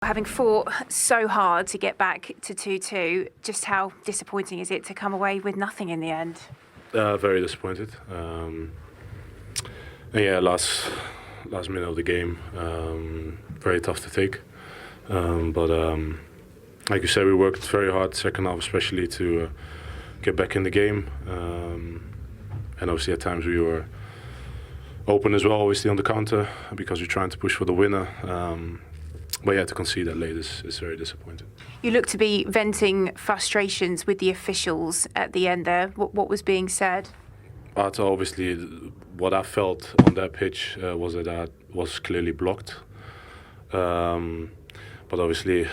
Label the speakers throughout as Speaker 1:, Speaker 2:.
Speaker 1: Having fought so hard to get back to 2-2, just how disappointing is it to come away with nothing in the end?
Speaker 2: Very disappointed. And yeah, last minute of the game, very tough to take. But like you said, we worked very hard second half, especially to get back in the game. And obviously at times we were open as well, obviously on the counter, because we're trying to push for the winner. But yeah, to concede that late is very disappointing.
Speaker 1: You look to be venting frustrations with the officials at the end there. What was being said?
Speaker 2: Obviously, what I felt on that pitch was that was clearly blocked. But obviously,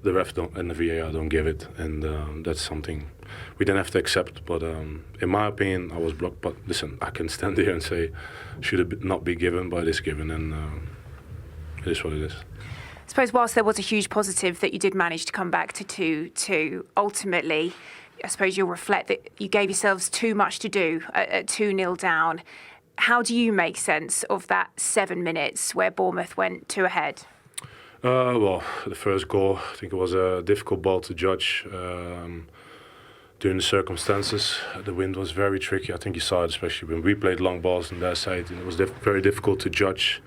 Speaker 2: the ref and the VAR don't give it, and that's something we didn't have to accept. But in my opinion, I was blocked. But listen, I can stand here and say, should it not be given, but it is given, and it is what it is.
Speaker 1: I suppose whilst there was a huge positive that you did manage to come back to 2-2, ultimately, I suppose you'll reflect that you gave yourselves too much to do at 2-0 down. How do you make sense of that 7 minutes where Bournemouth went 2 ahead?
Speaker 2: Well, the first goal, I think it was a difficult ball to judge during the circumstances. The wind was very tricky. I think you saw it, especially when we played long balls on their side. And it was very difficult to judge.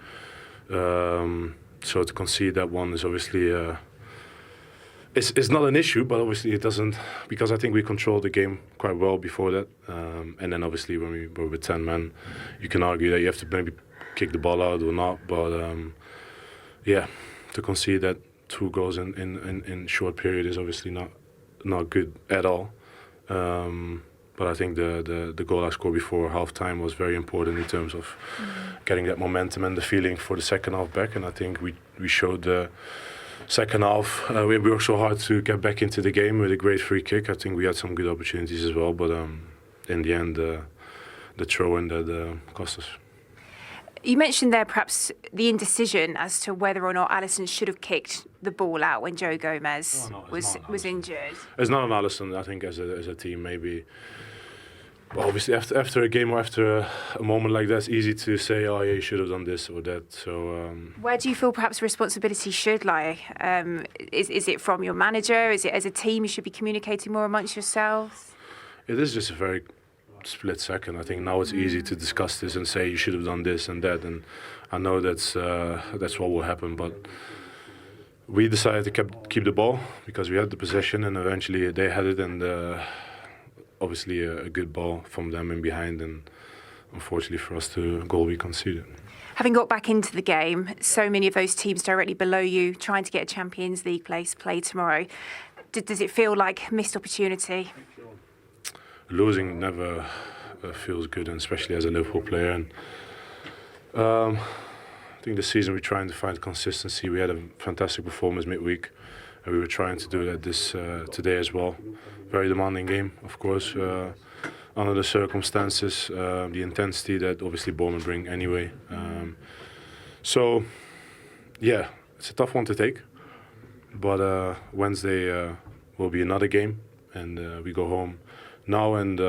Speaker 2: So to concede that one is obviously it's not an issue, but obviously it doesn't, because I think we controlled the game quite well before that. And then obviously when we were with 10 men, you can argue that you have to maybe kick the ball out or not. But yeah, to concede that 2 goals in short period is obviously not good at all. But I think the goal I scored before half-time was very important in terms of getting that momentum and the feeling for the second half back. And I think we showed the second half. We worked so hard to get back into the game with a great free kick. I think we had some good opportunities as well. But in the end, the throw-in that cost us.
Speaker 1: You mentioned there perhaps the indecision as to whether or not Alisson should have kicked the ball out when Joe Gomez was injured.
Speaker 2: It's not on Alisson. I think as a team, maybe. Well, obviously, after a game or after a moment like that, it's easy to say, "Oh, yeah, you should have done this or that." So,
Speaker 1: where do you feel perhaps responsibility should lie? Is it from your manager? Is it as a team you should be communicating more amongst yourselves?
Speaker 2: It is just a very split second. I think now it's easy to discuss this and say you should have done this and that, and I know that's what will happen. But we decided to keep the ball because we had the possession, and eventually they had it, and obviously a good ball from them in behind, and unfortunately for us, the goal we conceded.
Speaker 1: Having got back into the game, so many of those teams directly below you trying to get a Champions League place play tomorrow. Does it feel like missed opportunity?
Speaker 2: Losing never feels good, and especially as a Liverpool player. And I think this season we're trying to find consistency. We had a fantastic performance midweek, and we were trying to do that today as well. Very demanding game, of course, under the circumstances, the intensity that obviously Bournemouth bring anyway. So, yeah, it's a tough one to take. But Wednesday will be another game, and we go home now and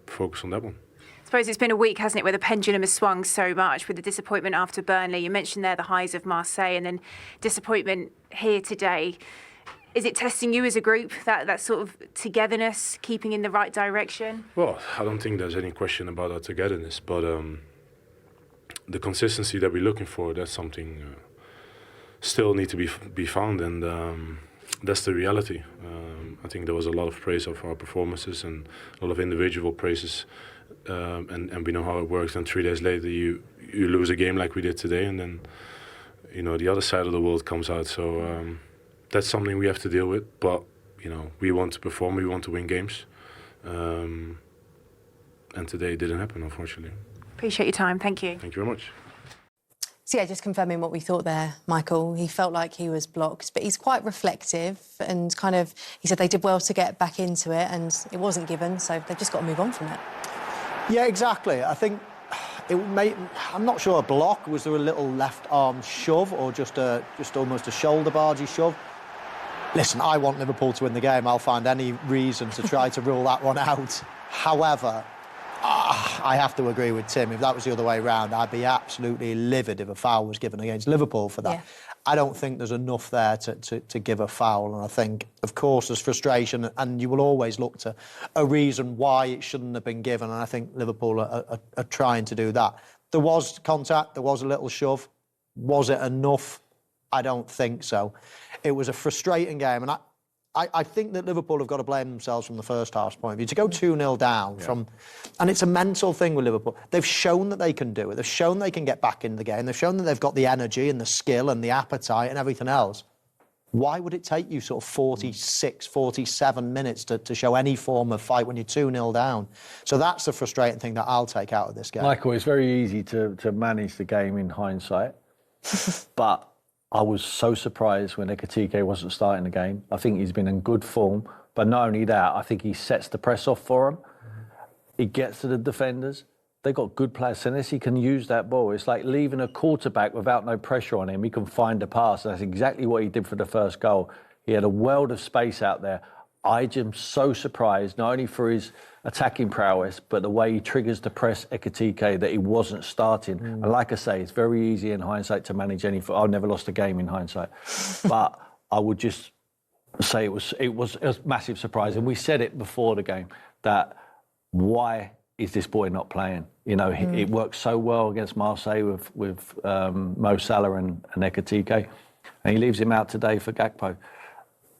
Speaker 2: focus on that one.
Speaker 1: I suppose it's been a week, hasn't it, where the pendulum has swung so much with the disappointment after Burnley. You mentioned there the highs of Marseille and then disappointment here today. Is it testing you as a group, that sort of togetherness, keeping in the right direction?
Speaker 2: Well, I don't think there's any question about our togetherness, but the consistency that we're looking for, that's something still need to be found, and that's the reality. I think there was a lot of praise of our performances and a lot of individual praises, and we know how it works. And 3 days later, you lose a game like we did today, and then the other side of the world comes out. So that's something we have to deal with. But we want to perform, we want to win games, and today it didn't happen, unfortunately.
Speaker 1: Appreciate your time. Thank you.
Speaker 2: Thank you very much.
Speaker 3: So yeah, just confirming what we thought there, Michael. He felt like he was blocked, but he's quite reflective and he said they did well to get back into it and it wasn't given, so they've just got to move on from it.
Speaker 4: Yeah, exactly. I think I'm not sure a block. Was there a little left arm shove or just almost a shoulder bargey shove? Listen, I want Liverpool to win the game. I'll find any reason to try to rule that one out. However, I have to agree with Tim. If that was the other way round, I'd be absolutely livid if a foul was given against Liverpool for that. Yeah. I don't think there's enough there to give a foul. And I think, of course, there's frustration, and you will always look to a reason why it shouldn't have been given. And I think Liverpool are trying to do that. There was contact, there was a little shove. Was it enough? I don't think so. It was a frustrating game, and I think that Liverpool have got to blame themselves from the first half's point of view. To go 2-0 down and it's a mental thing with Liverpool. They've shown that they can do it. They've shown they can get back in the game. They've shown that they've got the energy and the skill and the appetite and everything else. Why would it take you sort of 46, 47 minutes to show any form of fight when you're 2-0 down? So that's the frustrating thing that I'll take out of this game.
Speaker 5: Michael, it's very easy to manage the game in hindsight, but I was so surprised when Ekitike wasn't starting the game. I think he's been in good form, but not only that, I think he sets the press off for them. He gets to the defenders. They've got good players. Unless he can use that ball, it's like leaving a quarterback without no pressure on him. He can find a pass. That's exactly what he did for the first goal. He had a world of space out there. I am so surprised, not only for his attacking prowess, but the way he triggers the press Ekitike, that he wasn't starting. And like I say, it's very easy in hindsight to manage any. I've never lost a game in hindsight, but I would just say it was a massive surprise. And we said it before the game that why is this boy not playing? You know, it worked so well against Marseille with Mo Salah and Ekitike, and he leaves him out today for Gakpo.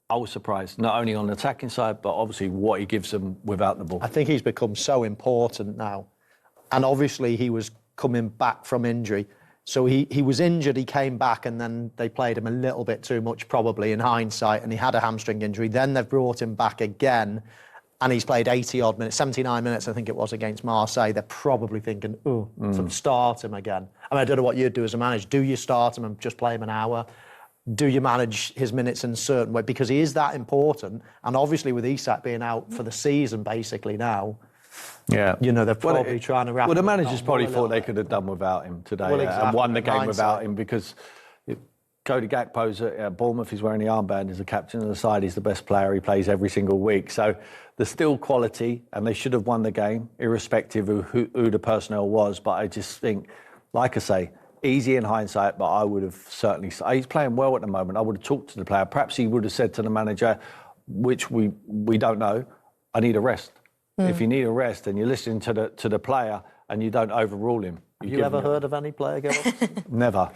Speaker 5: I was surprised, not only on the attacking side, but obviously what he gives them without the ball.
Speaker 4: I think he's become so important now. And obviously he was coming back from injury. So he was injured, he came back, and then they played him a little bit too much, probably, in hindsight, and he had a hamstring injury. Then they've brought him back again, and he's played 80-odd minutes, 79 minutes, I think it was, against Marseille. They're probably thinking, start him again. I mean, I don't know what you'd do as a manager. Do you start him and just play him an hour? Do you manage his minutes in a certain way? Because he is that important. And obviously with Isak being out for the season, basically now, you know, they're probably trying to wrap.
Speaker 5: Well, the managers probably thought they could have done without him today and won the game without him, because Cody Gakpo's at Bournemouth, he's wearing the armband, he's the captain of the side, he's the best player, he plays every single week. So there's still quality, and they should have won the game, irrespective of who the personnel was. But I just think, like I say, easy in hindsight, but I would have certainly... He's playing well at the moment. I would have talked to the player. Perhaps he would have said to the manager, which we don't know, I need a rest. If you need a rest and you're listening to the player and you don't overrule him...
Speaker 4: Have you ever heard of any player go?
Speaker 5: Never.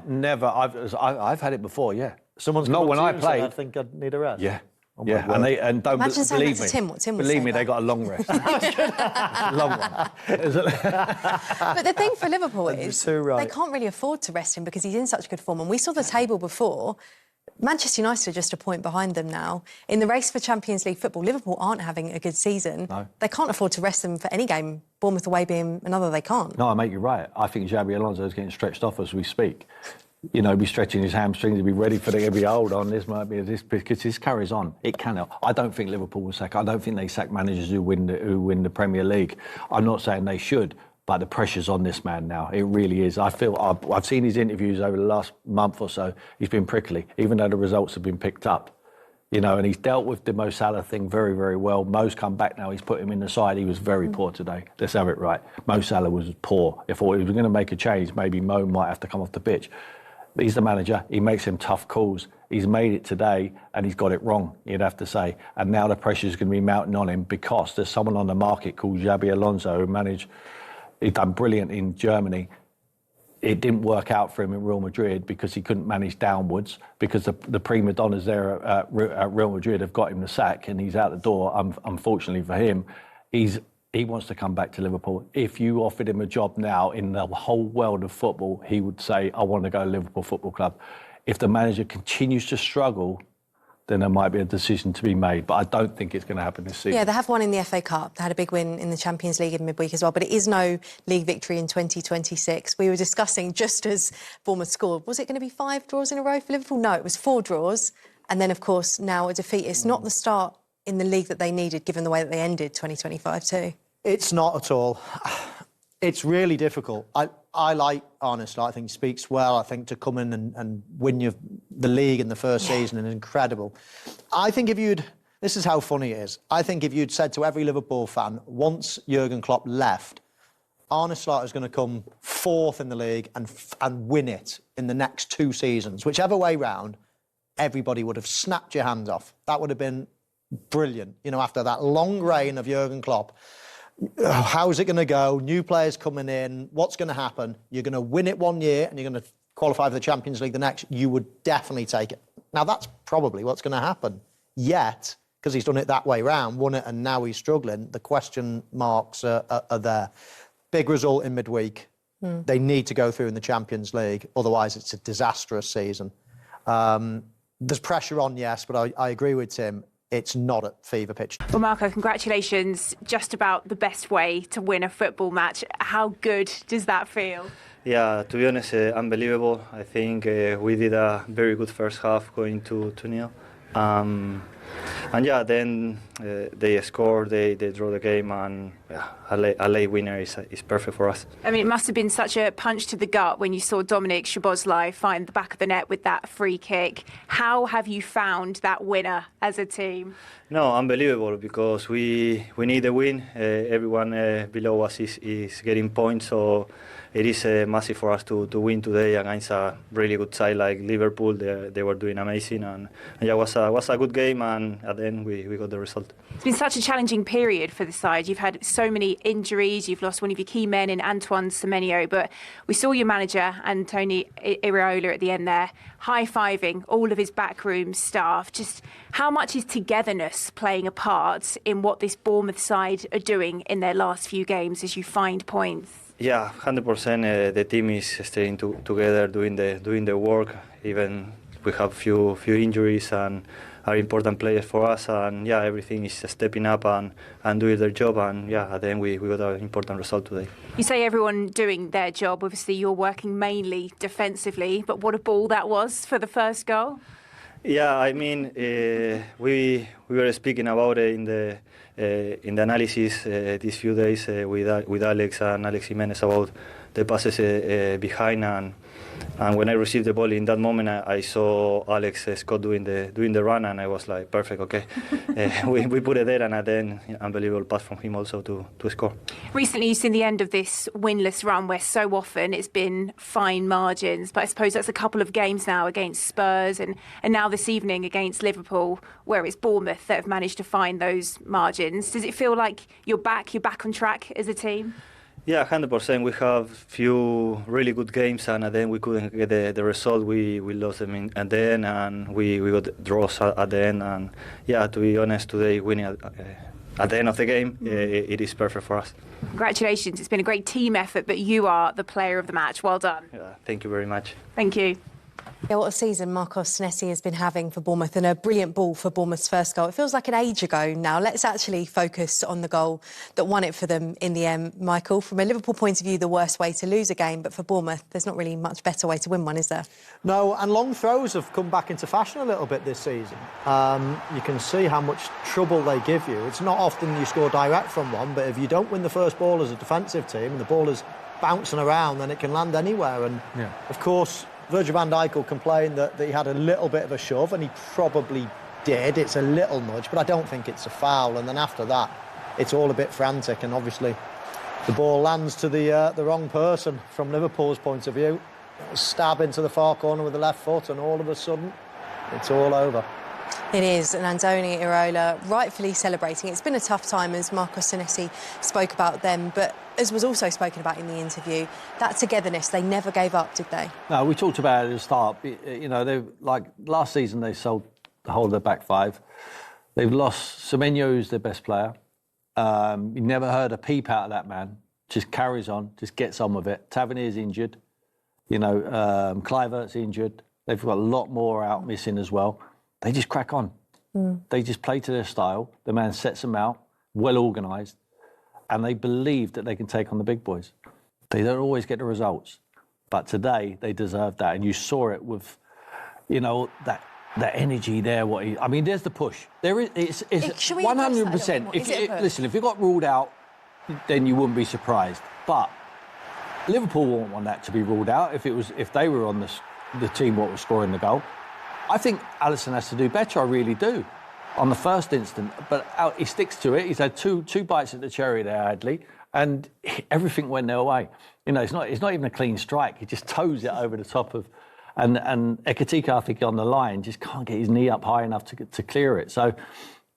Speaker 5: Never. I've had it before, yeah.
Speaker 4: Someone's
Speaker 5: not when I
Speaker 4: played.
Speaker 5: played.
Speaker 4: I think I need a rest.
Speaker 5: Yeah.
Speaker 4: Oh
Speaker 5: yeah, and don't
Speaker 3: Imagine saying
Speaker 5: believe
Speaker 3: that
Speaker 5: me.
Speaker 3: to Tim, what Tim would
Speaker 5: believe
Speaker 3: say
Speaker 5: me, they
Speaker 3: back.
Speaker 5: got a long rest. Long one.
Speaker 3: But the thing for Liverpool is
Speaker 4: too right.
Speaker 3: they can't really afford to rest him because he's in such good form. And we saw the table before. Manchester United are just a point behind them now. In the race for Champions League football, Liverpool aren't having a good season.
Speaker 5: No.
Speaker 3: They can't afford to rest them for any game, Bournemouth away being another they can't.
Speaker 5: No, I make you right. I think Xabi Alonso is getting stretched off as we speak. You know, he'll be stretching his hamstrings, he'll be ready for the hold on. This might be this, because this carries on. It cannot. I don't think Liverpool will sack. I don't think they sack managers who win the Premier League. I'm not saying they should, but the pressure's on this man now. It really is. I feel I've seen his interviews over the last month or so. He's been prickly, even though the results have been picked up. You know, and he's dealt with the Mo Salah thing very, very well. Mo's come back now. He's put him in the side. He was very poor today. Let's have it right. Mo Salah was poor. If he was going to make a change, maybe Mo might have to come off the pitch. He's the manager. He makes them tough calls. He's made it today, and he's got it wrong, you'd have to say. And now the pressure's going to be mounting on him because there's someone on the market called Xabi Alonso who managed... He's done brilliant in Germany. It didn't work out for him in Real Madrid because he couldn't manage downwards, because the prima donnas there at Real Madrid have got him the sack and he's out the door, unfortunately for him. He wants to come back to Liverpool. If you offered him a job now in the whole world of football, he would say, I want to go to Liverpool Football Club. If the manager continues to struggle, then there might be a decision to be made. But I don't think it's going to happen this season.
Speaker 3: Yeah, they have won in the FA Cup. They had a big win in the Champions League in midweek as well. But it is no league victory in 2026. We were discussing just as Bournemouth scored, was it going to be 5 draws in a row for Liverpool? No, it was 4 draws. And then, of course, now a defeat. It's not the start in the league that they needed, given the way that they ended 2025 too.
Speaker 4: It's not at all. It's really difficult. I like Arne Slot. I think he speaks well. I think to come in and win the league in the first season is incredible. I think this is how funny it is. I think if you'd said to every Liverpool fan, once Jurgen Klopp left, Arne Slot is going to come fourth in the league and win it in the next 2 seasons. Whichever way round, everybody would have snapped your hand off. That would have been brilliant. You know, after that long reign of Jurgen Klopp, how's it going to go? New players coming in. What's going to happen? You're going to win it 1 year and you're going to qualify for the Champions League the next. You would definitely take it. Now, that's probably what's going to happen. Yet, because he's done it that way round, won it and now he's struggling, the question marks are there. Big result in midweek. They need to go through in the Champions League. Otherwise, it's a disastrous season. There's pressure on, yes, but I agree with Tim. It's not at fever pitch.
Speaker 1: Well, Marco, congratulations. Just about the best way to win a football match. How good does that feel?
Speaker 6: Yeah, to be honest, unbelievable. I think we did a very good first half going to 2-0. And yeah, then they scored, they draw the game, and yeah, a late winner is perfect for us.
Speaker 1: I mean, it must have been such a punch to the gut when you saw Dominic Szoboszlai find the back of the net with that free kick. How have you found that winner as a team?
Speaker 6: No, unbelievable, because we need a win. Everyone below us is getting points, so it is massive for us to win today against a really good side like Liverpool. They were doing amazing, and yeah, it was a good game, and at the end we got the result.
Speaker 1: It's been such a challenging period for the side. You've had so many injuries. You've lost one of your key men in Antoine Semenyo, but we saw your manager, Antonio Iraola, at the end there, high-fiving all of his backroom staff. Just how much is togetherness playing a part in what this Bournemouth side are doing in their last few games as you find points?
Speaker 6: Yeah, 100%. The team is staying together, doing the work. Even we have few injuries and are important players for us. And yeah, everything is stepping up and doing their job. And yeah, at the end we got an important result today.
Speaker 1: You say everyone doing their job. Obviously, you're working mainly defensively. But what a ball that was for the first goal.
Speaker 6: Yeah, I mean, we were speaking about it in the analysis these few days with Alex and Alex Jimenez about the passes behind, and when I received the ball in that moment, I saw Alex Scott doing the run, and I was like, perfect, okay. We put it there, and then unbelievable pass from him also to score.
Speaker 1: Recently, you've seen the end of this winless run where so often it's been fine margins, but I suppose that's a couple of games now against Spurs and now this evening against Liverpool, where it's Bournemouth that have managed to find those margins. Does it feel like you're back on track as a team?
Speaker 6: Yeah, 100%. We have few really good games, and then we couldn't get the result. We lost them at the end, and we got draws at the end. And yeah, to be honest, today winning at the end of the game, it is perfect for us.
Speaker 1: Congratulations. It's been a great team effort, but you are the player of the match. Well done.
Speaker 6: Yeah, thank you very much.
Speaker 1: Thank you.
Speaker 3: Yeah, what a season Marcos Senesi has been having for Bournemouth, and a brilliant ball for Bournemouth's first goal. It feels like an age ago now. Let's actually focus on the goal that won it for them in the end, Michael. From a Liverpool point of view, the worst way to lose a game, but for Bournemouth, there's not really much better way to win one, is there?
Speaker 4: No, and long throws have come back into fashion a little bit this season. You can see how much trouble they give you. It's not often you score direct from one, but if you don't win the first ball as a defensive team and the ball is bouncing around, then it can land anywhere. And, of course, Virgil van Dijk will complain that he had a little bit of a shove, and he probably did. It's a little nudge, but I don't think it's a foul. And then after that, it's all a bit frantic, and obviously the ball lands to the wrong person from Liverpool's point of view. Stab into the far corner with the left foot, and all of a sudden, it's all over.
Speaker 3: It is, and Antonio Iraola rightfully celebrating. It's been a tough time, as Marcos Senesi spoke about them, but as was also spoken about in the interview, that togetherness, they never gave up, did they?
Speaker 5: No, we talked about it at the start. You know, they like last season they sold the whole of their back five. They've lost Semenyo, who's their best player. You never heard a peep out of that man. Just carries on, just gets on with it. Tavernier's injured. You know, Kluivert's injured. They've got a lot more out missing as well. They just crack on. They just play to their style. The man sets them out, well organised, and they believe that they can take on the big boys. They don't always get the results, but today they deserve that. And you saw it with, you know, that energy there. I mean, there's the push. There is. It's 100%. Listen, if it got ruled out, then you wouldn't be surprised. But Liverpool won't want that to be ruled out if they were on the team what was scoring the goal. I think Alisson has to do better, I really do. on the first instant, but he sticks to it. He's had two bites at the cherry there, Adli, and everything went their way. You know, it's not even a clean strike. He just toes it over the top of, and Ekitike, I think, on the line just can't get his knee up high enough to clear it. So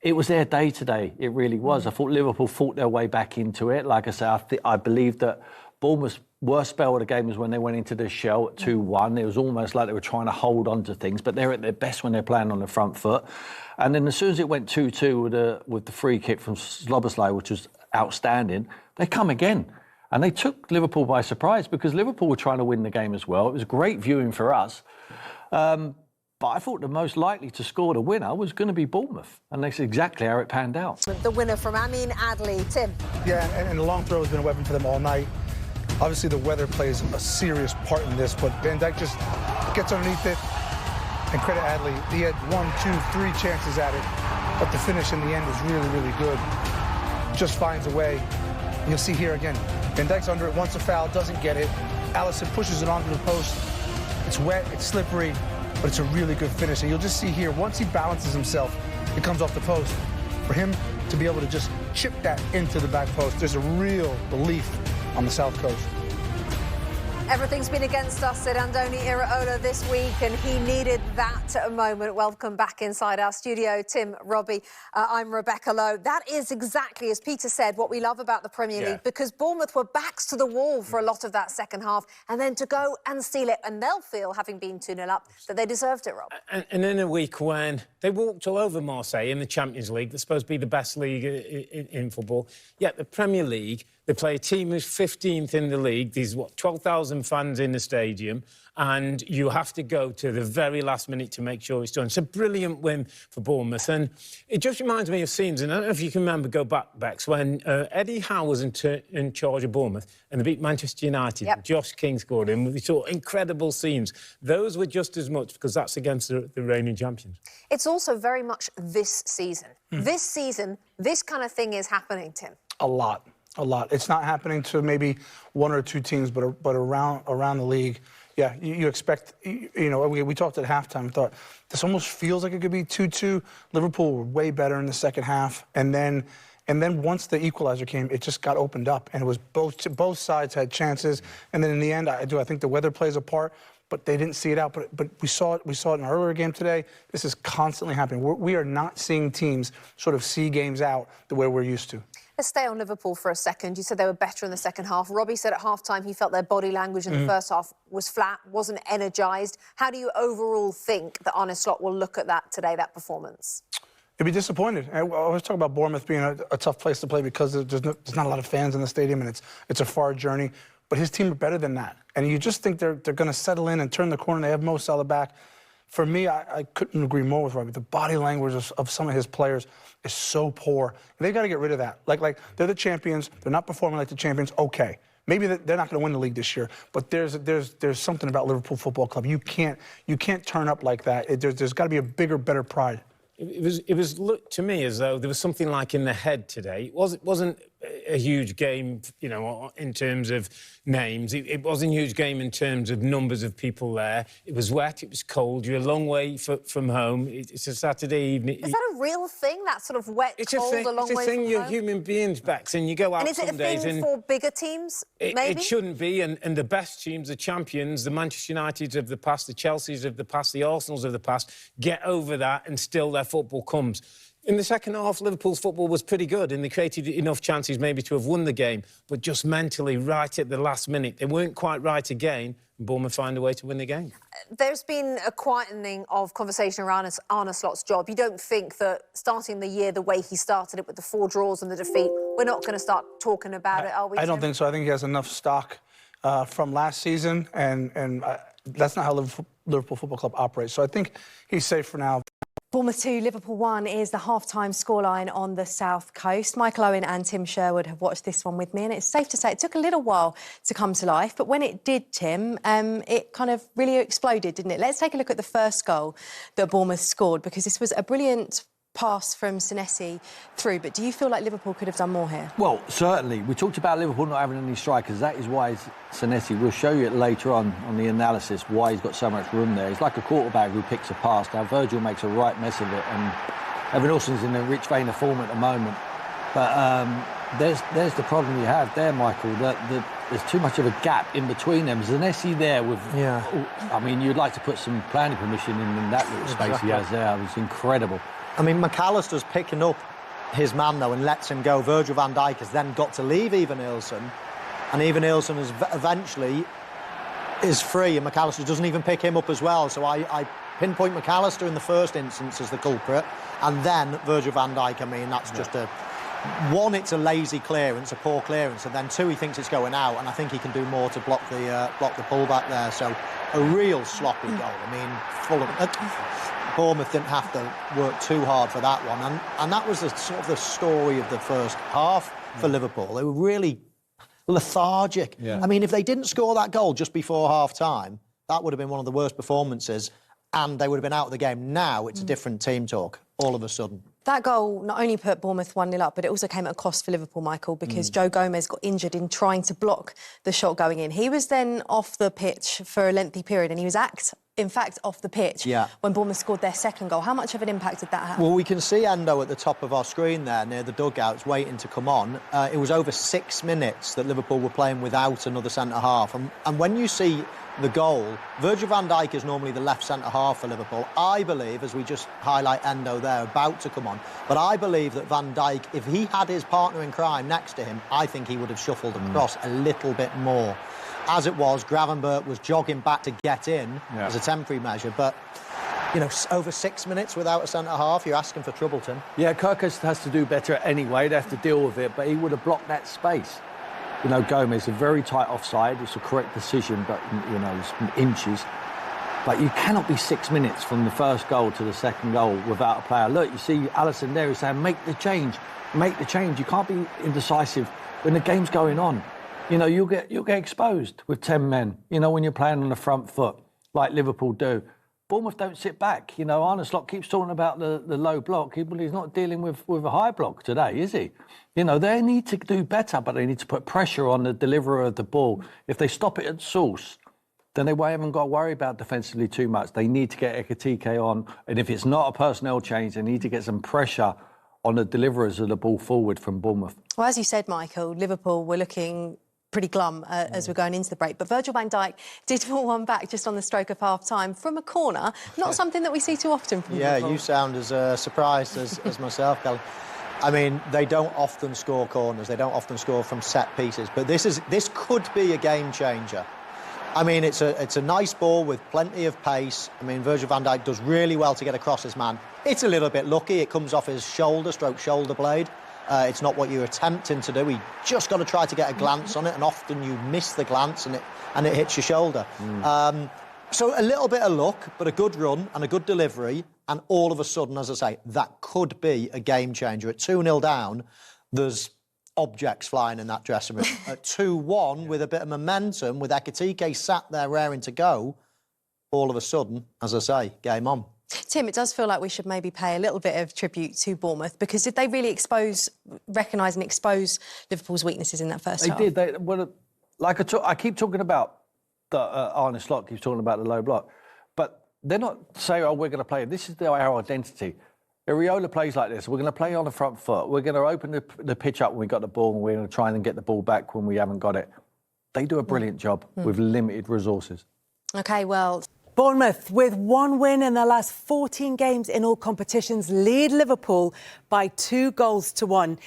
Speaker 5: it was their day today. It really was. I thought Liverpool fought their way back into it. Like I say, I believe that Bournemouth's worst spell of the game was when they went into the shell at 2-1. It was almost like they were trying to hold on to things, but they're at their best when they're playing on the front foot. And then as soon as it went 2-2 with the free kick from Szoboszlai, which was outstanding, they come again. And they took Liverpool by surprise because Liverpool were trying to win the game as well. It was great viewing for us. But I thought the most likely to score the winner was going to be Bournemouth. And that's exactly how it panned out.
Speaker 7: The winner from Amine Adli. Tim.
Speaker 8: Yeah, and the long throw has been a weapon for them all night. Obviously, the weather plays a serious part in this, but Van Dijk just gets underneath it. And credit Adli. He had 1, 2, 3 chances at it, but the finish in the end was really, really good. Just finds a way. And you'll see here again, Van Dijk's under it, wants a foul, doesn't get it. Alisson pushes it onto the post. It's wet, it's slippery, but it's a really good finish. And you'll just see here, once he balances himself, it comes off the post. For him to be able to just chip that into the back post, there's a real relief on the South Coast.
Speaker 7: Everything's been against us, said Andoni Iraola this week, and he needed that moment. Welcome back inside our studio, Tim, Robbie. I'm Rebecca Lowe. That is exactly, as Peter said, what we love about the Premier League, because Bournemouth were backs to the wall for a lot of that second half, and then to go and seal it, and they'll feel, having been 2-0 up, that they deserved it, Rob.
Speaker 9: And in a week when they walked all over Marseille in the Champions League, they're supposed to be the best league in football, yet the Premier League, they play a team who's 15th in the league. There's, 12,000 fans in the stadium, and you have to go to the very last minute to make sure it's done. It's a brilliant win for Bournemouth, and it just reminds me of scenes, and I don't know if you can remember, go back, Bex, when Eddie Howe was in charge of Bournemouth, and they beat Manchester United. Yep. Josh King scored, and we saw incredible scenes. Those were just as much, because that's against the reigning champions.
Speaker 7: It's also very much this season. This season, this kind of thing is happening, Tim.
Speaker 8: A lot. It's not happening to maybe 1 or 2 teams, but around the league. Yeah, you expect, you know, we talked at halftime and thought, this almost feels like it could be 2-2. Liverpool were way better in the second half. And then once the equalizer came, it just got opened up. And it was both sides had chances. And then in the end, I think the weather plays a part, but they didn't see it out. But we saw it in an earlier game today. This is constantly happening. We are not seeing teams sort of see games out the way we're used to.
Speaker 7: Let's stay on Liverpool for a second. You said they were better in the second half. Robbie said at half-time he felt their body language in the first half was flat, wasn't energised. How do you overall think that Arne Slot will look at that today, that performance?
Speaker 8: He'd be disappointed. I always talk about Bournemouth being a tough place to play because there's not a lot of fans in the stadium and it's a far journey. But his team are better than that. And you just think they're going to settle in and turn the corner. They have Mo Salah back. For me, I couldn't agree more with Robbie. The body language of some of his players is so poor. And they've got to get rid of that. Like they're the champions. They're not performing like the champions. Okay. Maybe they're not going to win the league this year. But there's something about Liverpool Football Club. You can't turn up like that. There's got to be a bigger, better pride.
Speaker 9: It was looked to me as though there was something like in the head today. It wasn't a huge game, you know, in terms of names. It wasn't a huge game in terms of numbers of people there. It was wet, it was cold. You're a long way from home. It's a Saturday evening.
Speaker 7: Is that a real thing, that sort of wet, cold, a long way from home?
Speaker 9: It's a thing you're human beings, Bex, and you go out some days.
Speaker 7: And is it a thing for bigger teams, maybe?
Speaker 9: It shouldn't be, and the best teams, the champions, the Manchester Uniteds of the past, the Chelseas of the past, the Arsenals of the past, get over that and still their football comes. In the second half, Liverpool's football was pretty good and they created enough chances maybe to have won the game, but just mentally, right at the last minute, they weren't quite right again, and Bournemouth find a way to win the game.
Speaker 7: There's been a quietening of conversation around Arne Slot's job. You don't think that starting the year the way he started it with the 4 draws and the defeat, we're not going to start talking about it, are we?
Speaker 8: I don't think so. I think he has enough stock from last season, and that's not how Liverpool Football Club operates. So I think he's safe for now.
Speaker 3: Bournemouth 2, Liverpool 1 is the half-time scoreline on the South Coast. Michael Owen and Tim Sherwood have watched this one with me, and it's safe to say it took a little while to come to life, but when it did, Tim, it kind of really exploded, didn't it? Let's take a look at the first goal that Bournemouth scored, because this was a brilliant pass from Senesi through, but do you feel like Liverpool could have done more here?
Speaker 5: Well, certainly. We talked about Liverpool not having any strikers. That is why Senesi, we'll show you it later on the analysis, why he's got so much room there. He's like a quarterback who picks a pass. Now, Virgil makes a right mess of it, and Evan Nilsson's in a rich vein of form at the moment. But there's the problem you have there, Michael, that there's too much of a gap in between them. Zanesi there with...
Speaker 4: Yeah.
Speaker 5: I mean, you'd like to put some planning permission in that little space he has there. It was incredible.
Speaker 4: I mean, McAllister's picking up his man, though, and lets him go. Virgil van Dijk has then got to leave Evan-Nilsson, and Evan-Nilsson is eventually is free, and McAllister doesn't even pick him up as well. So I pinpoint McAllister in the first instance as the culprit, and then Virgil van Dijk. I mean, that's just a... One, it's a lazy clearance, a poor clearance, and then two, he thinks it's going out, and I think he can do more to block the pullback there. So a real sloppy goal. I mean, Bournemouth didn't have to work too hard for that one, and that was the sort of the story of the first half for Liverpool. They were really lethargic. Yeah. I mean, if they didn't score that goal just before half-time, that would have been one of the worst performances, and they would have been out of the game. Now it's a different team talk, all of a sudden.
Speaker 3: That goal not only put Bournemouth 1-0 up, but it also came at a cost for Liverpool, Michael, because Joe Gomez got injured in trying to block the shot going in. He was then off the pitch for a lengthy period, and he was in fact off the pitch when Bournemouth scored their second goal. How much of an impact did that have?
Speaker 4: Well, we can see Endo at the top of our screen there near the dugouts waiting to come on. It was over 6 minutes that Liverpool were playing without another centre-half. And when you see the goal, Virgil van Dijk is normally the left centre-half for Liverpool. I believe, as we just highlight Endo there, about to come on, but I believe that Van Dijk, if he had his partner in crime next to him, I think he would have shuffled across a little bit more. As it was, Gravenberch was jogging back to get in as a temporary measure, but, you know, over 6 minutes without a centre-half, you're asking for trouble, Tim. Yeah,
Speaker 5: Kirkus has to do better anyway. They have to deal with it, but he would have blocked that space. You know, Gomez, a very tight offside. It's a correct decision, but, you know, it's inches. But you cannot be 6 minutes from the first goal to the second goal without a player. Look, you see Alisson there, he's saying, make the change. Make the change. You can't be indecisive when the game's going on. You know, you'll get exposed with 10 men, you know, when you're playing on the front foot, like Liverpool do. Bournemouth don't sit back. You know, Arne Slot keeps talking about the low block. He's not dealing with a high block today, is he? You know, they need to do better, but they need to put pressure on the deliverer of the ball. If they stop it at source, then they haven't got to worry about defensively too much. They need to get Ekitike on, and if it's not a personnel change, they need to get some pressure on the deliverers of the ball forward from Bournemouth.
Speaker 3: Well, as you said, Michael, Liverpool were looking pretty glum as we're going into the break. But Virgil van Dijk did pull one back just on the stroke of half-time from a corner. Not something that we see too often from Liverpool.
Speaker 4: Yeah, you sound as surprised as myself, Kelly. I mean, they don't often score corners. They don't often score from set pieces. But this could be a game changer. I mean, it's a nice ball with plenty of pace. I mean, Virgil van Dijk does really well to get across his man. It's a little bit lucky. It comes off his shoulder blade. It's not what you're attempting to do. He just got to try to get a glance on it, and often you miss the glance and it hits your shoulder. So a little bit of luck, but a good run and a good delivery, and all of a sudden, as I say, that could be a game changer. At 2-0 down, there's objects flying in that dressing room. At 2-1, with a bit of momentum, with Ekitike sat there raring to go, all of a sudden, as I say, game on.
Speaker 3: Tim, it does feel like we should maybe pay a little bit of tribute to Bournemouth, because did they really recognise and expose Liverpool's weaknesses in that first half?
Speaker 5: They did. I keep talking about the Arne Slot keeps talking about the low block, but they're not saying, "Oh, we're going to play." This is our identity. Areola plays like this. We're going to play on the front foot. We're going to open the pitch up when we got the ball, and we're going to try and get the ball back when we haven't got it. They do a brilliant job with limited resources.
Speaker 3: OK, well...
Speaker 10: Bournemouth, with one win in their last 14 games in all competitions, lead Liverpool by 2-1.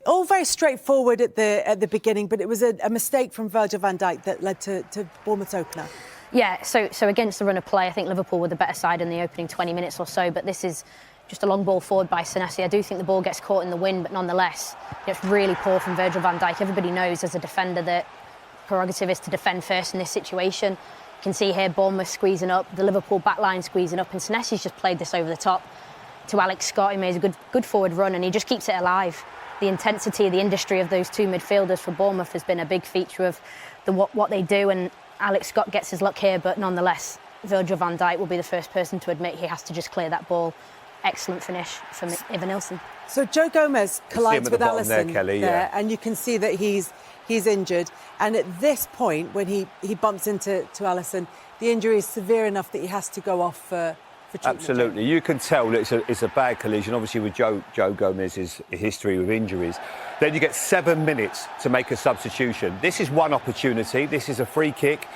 Speaker 10: All very straightforward at the beginning, but it was a mistake from Virgil van Dijk that led to Bournemouth's opener.
Speaker 11: Yeah, so against the run of play, I think Liverpool were the better side in the opening 20 minutes or so, but this is just a long ball forward by Senesi. I do think the ball gets caught in the wind, but nonetheless, it's really poor from Virgil van Dijk. Everybody knows as a defender that prerogative is to defend first in this situation. You can see here Bournemouth squeezing up, the Liverpool backline squeezing up, and Senesi's just played this over the top to Alex Scott, who made a good forward run, and he just keeps it alive. The intensity, the industry of those two midfielders for Bournemouth has been a big feature of what they do, and Alex Scott gets his luck here, but nonetheless, Virgil van Dijk will be the first person to admit he has to just clear that ball. Excellent finish from Evan-Nilsson.
Speaker 10: So Joe Gomez collides with Alisson
Speaker 12: Kelly,
Speaker 10: there, and you can see that he's injured. And at this point, when he bumps into Alisson, the injury is severe enough that he has to go off for for treatment.
Speaker 12: Absolutely. You can tell that it's a bad collision, obviously, with Joe Gomez's history with injuries. Then you get 7 minutes to make a substitution. This is one opportunity. This is a free kick.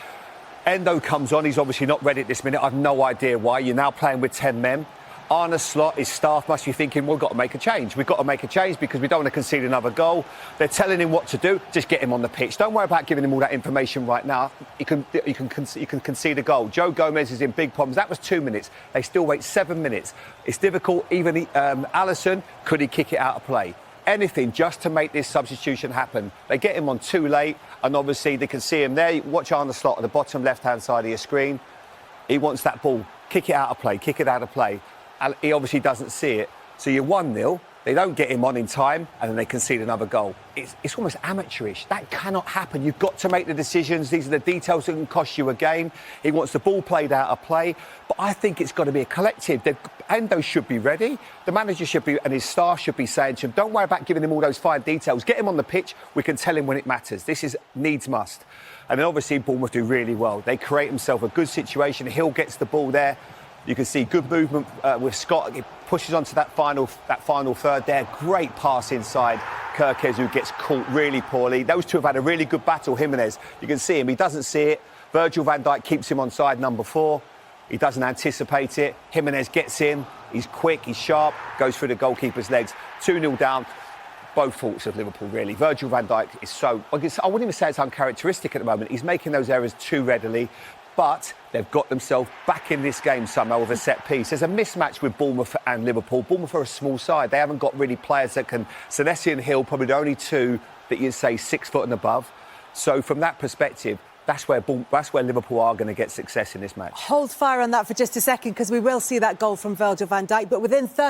Speaker 12: Endo comes on. He's obviously not ready at this minute. I've no idea why. You're now playing with 10 men. Arne Slot, his staff must be thinking, we've got to make a change. We've got to make a change because we don't want to concede another goal. They're telling him what to do. Just get him on the pitch. Don't worry about giving him all that information right now. You can concede a goal. Joe Gomez is in big problems. That was 2 minutes. They still wait 7 minutes. It's difficult. Even Alisson, could he kick it out of play? Anything just to make this substitution happen. They get him on too late, and obviously they can see him there. Watch Arne Slot at the bottom left-hand side of your screen. He wants that ball. Kick it out of play. Kick it out of play. He obviously doesn't see it. So you're 1-0. They don't get him on in time, and then they concede another goal. It's almost amateurish. That cannot happen. You've got to make the decisions. These are the details that can cost you a game. He wants the ball played out of play. But I think it's got to be a collective. Endo should be ready. The manager should be, and his staff should be saying to him, don't worry about giving him all those fine details. Get him on the pitch. We can tell him when it matters. This is needs must. And then obviously Bournemouth do really well. They create himself a good situation. Hill gets the ball there. You can see good movement with Scott. He pushes onto that final third there. Great pass inside. Kirkez, who gets caught really poorly. Those two have had a really good battle. Jimenez, you can see him. He doesn't see it. Virgil van Dijk keeps him on side number 4. He doesn't anticipate it. Jimenez gets in. He's quick. He's sharp. Goes through the goalkeeper's legs. 2-0 down. Both faults of Liverpool, really. Virgil van Dijk is so... I wouldn't even say it's uncharacteristic at the moment. He's making those errors too readily. But they've got themselves back in this game somehow with a set piece. There's a mismatch with Bournemouth and Liverpool. Bournemouth are a small side. They haven't got really players that can... Senesi and Hill, probably the only two that you'd say 6 foot and above. So from that perspective, that's where Liverpool are going to get success in this match.
Speaker 10: Hold fire on that for just a second, because we will see that goal from Virgil van Dijk. But within 30